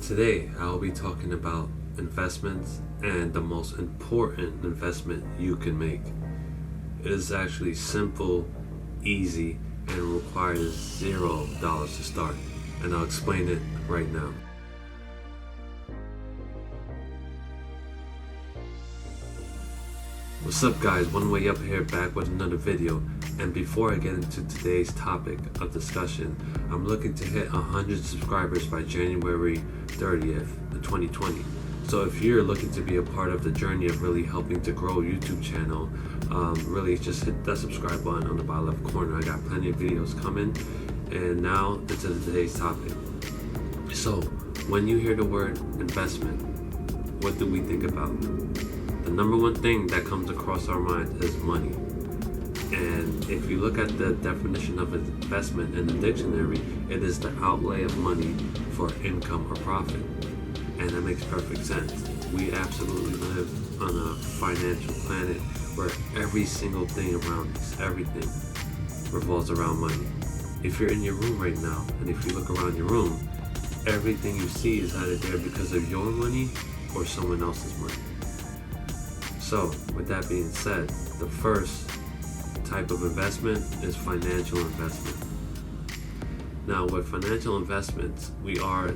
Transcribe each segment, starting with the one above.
Today, I will be talking about investments and the most important investment you can make. It is actually simple, easy, and requires $0 to start. And I'll explain it right now. What's up guys, One Way Up here back with another video, and before I get into today's topic of discussion, I'm looking to hit 100 subscribers by January 30th, 2020. So if you're looking to be a part of the journey of really helping to grow a YouTube channel, really just hit that subscribe button on the bottom left corner. I got plenty of videos coming, and now into today's topic. So when you hear the word investment, what do we think about? The number one thing that comes across our mind is money. And if you look at the definition of investment in the dictionary, it is the outlay of money for income or profit. And that makes perfect sense. We absolutely live on a financial planet where every single thing around us, everything revolves around money. If you're in your room right now, and if you look around your room, everything you see is either there because of your money or someone else's money. So, with that being said, the first type of investment is financial investment. Now, with financial investments, we are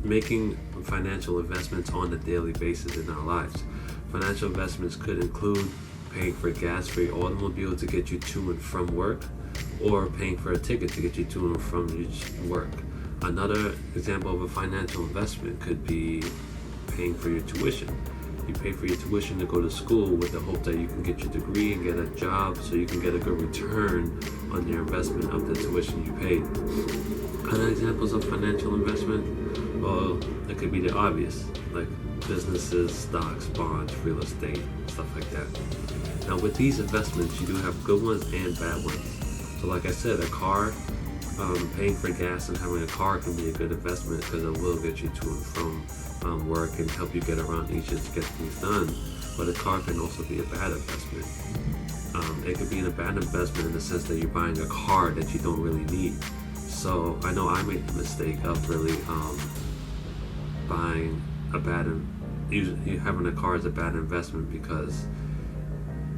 making financial investments on a daily basis in our lives. Financial investments could include paying for gas for your automobile to get you to and from work, or paying for a ticket to get you to and from your work. Another example of a financial investment could be paying for your tuition. You pay for your tuition to go to school with the hope that you can get your degree and get a job so you can get a good return on your investment of the tuition you paid. Other examples of financial investment, well, it could be the obvious, like businesses, stocks, bonds, real estate, stuff like that. Now with these investments, you do have good ones and bad ones. So like I said, a car, paying for gas and having a car can be a good investment because it will get you to and from work and help you get around each other to get things done. But a car can also be a bad investment. It could be a bad investment in the sense that you're buying a car that you don't really need. So I know I made the mistake of really buying a bad, having a car as a bad investment because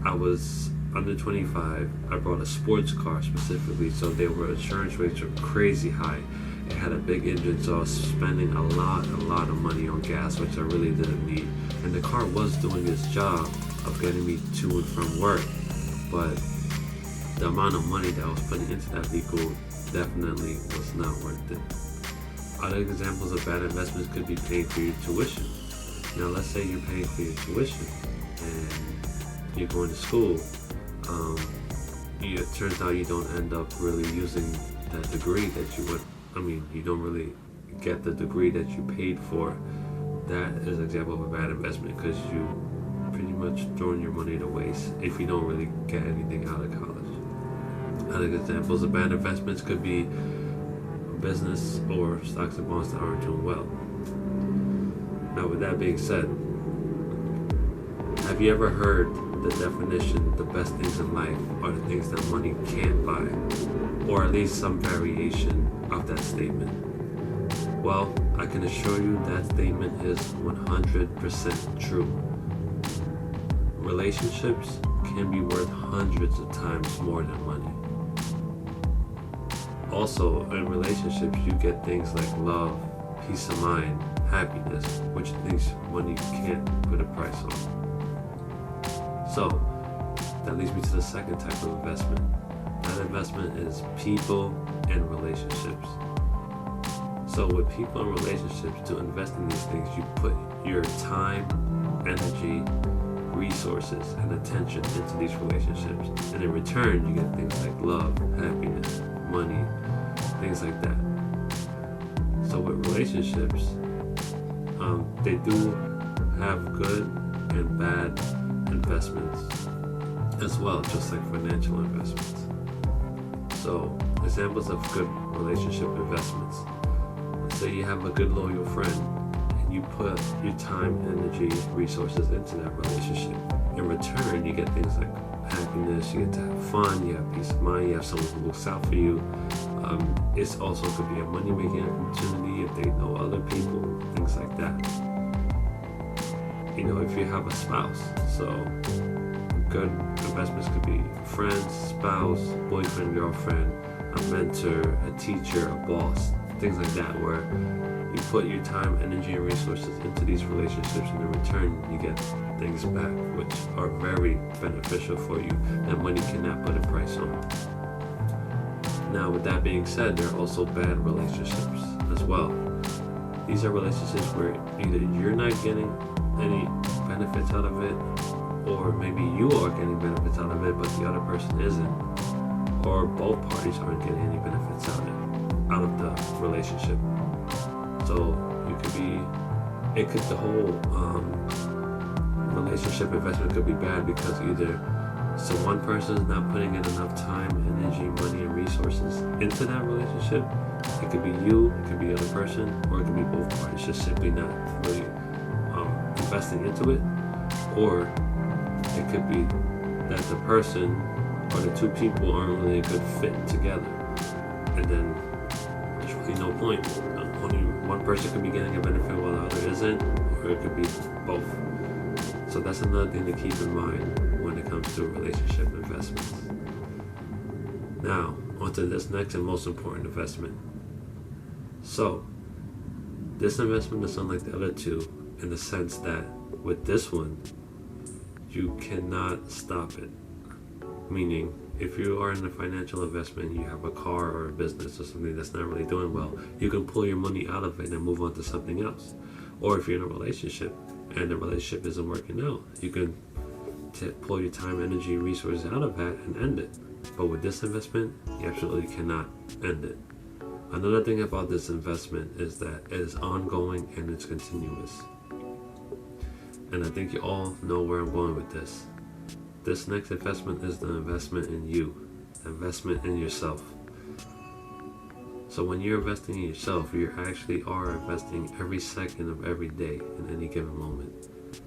I was under 25. I bought a sports car specifically, so insurance rates were crazy high. It had a big engine, so I was spending a lot of money on gas, which I really didn't need. And the car was doing its job of getting me to and from work, but the amount of money that I was putting into that vehicle definitely was not worth it. Other examples of bad investments could be paying for your tuition. Now let's say you're paying for your tuition and you're going to school. It turns out you don't end up really using that degree that you would. You don't really get the degree that you paid for. That is an example of a bad investment because you pretty much throwing your money to waste if you don't really get anything out of college. Other examples of bad investments could be business or stocks and bonds that aren't doing well. Now with that being said, have you ever heard the definition, the best things in life are the things that money can't buy, or at least some variation of that statement? Well, I can assure you that statement is 100% true. Relationships can be worth hundreds of times more than money. Also, in relationships, you get things like love, peace of mind, happiness, which things money can't put a price on. So, that leads me to the second type of investment. That investment is people and relationships. So with people and relationships, to invest in these things, you put your time, energy, resources, and attention into these relationships. And in return, you get things like love, happiness, money, things like that. So with relationships, they do have good and bad investments as well, just like financial investments. So, examples of good relationship investments. Say you have a good loyal friend and you put your time, energy, resources into that relationship. In return, you get things like happiness, you get to have fun, you have peace of mind, you have someone who looks out for you. It also could be a money-making opportunity if they know other people, if you have a spouse. So good investments could be friends, spouse, boyfriend, girlfriend, a mentor, a teacher, a boss, things like that, where you put your time, energy, and resources into these relationships, and in return you get things back which are very beneficial for you that money cannot put a price on. Now, with that being said, there are also bad relationships as well. These are relationships where either you're not getting any benefits out of it, or maybe you are getting benefits out of it but the other person isn't, or both parties aren't getting any benefits out of the relationship. So the whole relationship investment could be bad because either one person is not putting in enough time, energy, money, and resources into that relationship. It could be you, it could be the other person, or it could be both parties just simply not really investing into it. Or it could be that the person or the two people aren't really a good fit together, and then there's really no point. Only one person could be getting a benefit while the other isn't, or it could be both. So that's another thing to keep in mind when it comes to relationship investments. Now, onto this next and most important investment. So, this investment is unlike the other two in the sense that with this one, you cannot stop it. Meaning, if you are in a financial investment, you have a car or a business or something that's not really doing well, you can pull your money out of it and move on to something else. Or if you're in a relationship and the relationship isn't working out, you can pull your time, energy, resources out of that and end it. But with this investment, you absolutely cannot end it. Another thing about this investment is that it is ongoing and it's continuous. And I think you all know where I'm going with this. This next investment is the investment in you, the investment in yourself. So when you're investing in yourself, you actually are investing every second of every day in any given moment.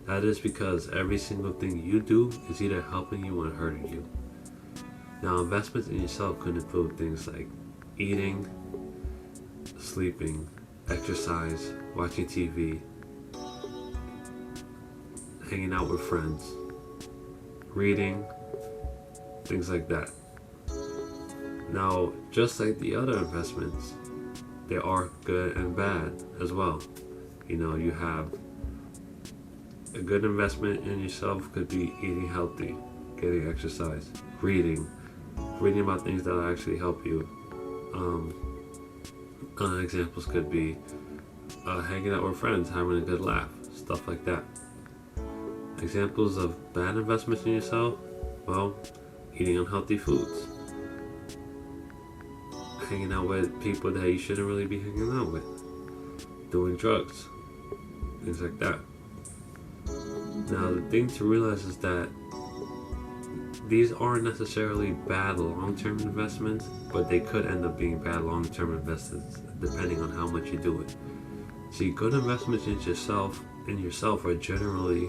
That is because every single thing you do is either helping you or hurting you. Now, investments in yourself could include things like eating, sleeping, exercise, watching TV, hanging out with friends, reading, things like that. Now, just like the other investments, there are good and bad as well. You have a good investment in yourself could be eating healthy, getting exercise, reading about things that will actually help you. Examples could be hanging out with friends, having a good laugh, stuff like that. Examples of bad investments in yourself, well, eating unhealthy foods, hanging out with people that you shouldn't really be hanging out with, doing drugs, things like that. Now, the thing to realize is that these aren't necessarily bad long-term investments, but they could end up being bad long-term investments depending on how much you do it. See, good investments in yourself are generally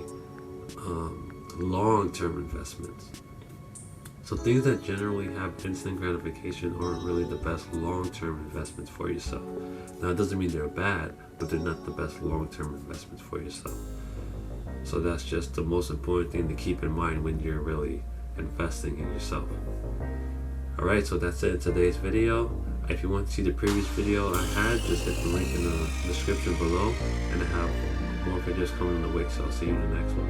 long-term investments. So things that generally have instant gratification aren't really the best long-term investments for yourself. Now, it doesn't mean they're bad, but they're not the best long-term investments for yourself. So that's just the most important thing to keep in mind when you're really investing in yourself. Alright, so that's it in today's video. If you want to see the previous video I had, just hit the link in the description below, and I have more videos coming in the week, so I'll see you in the next one.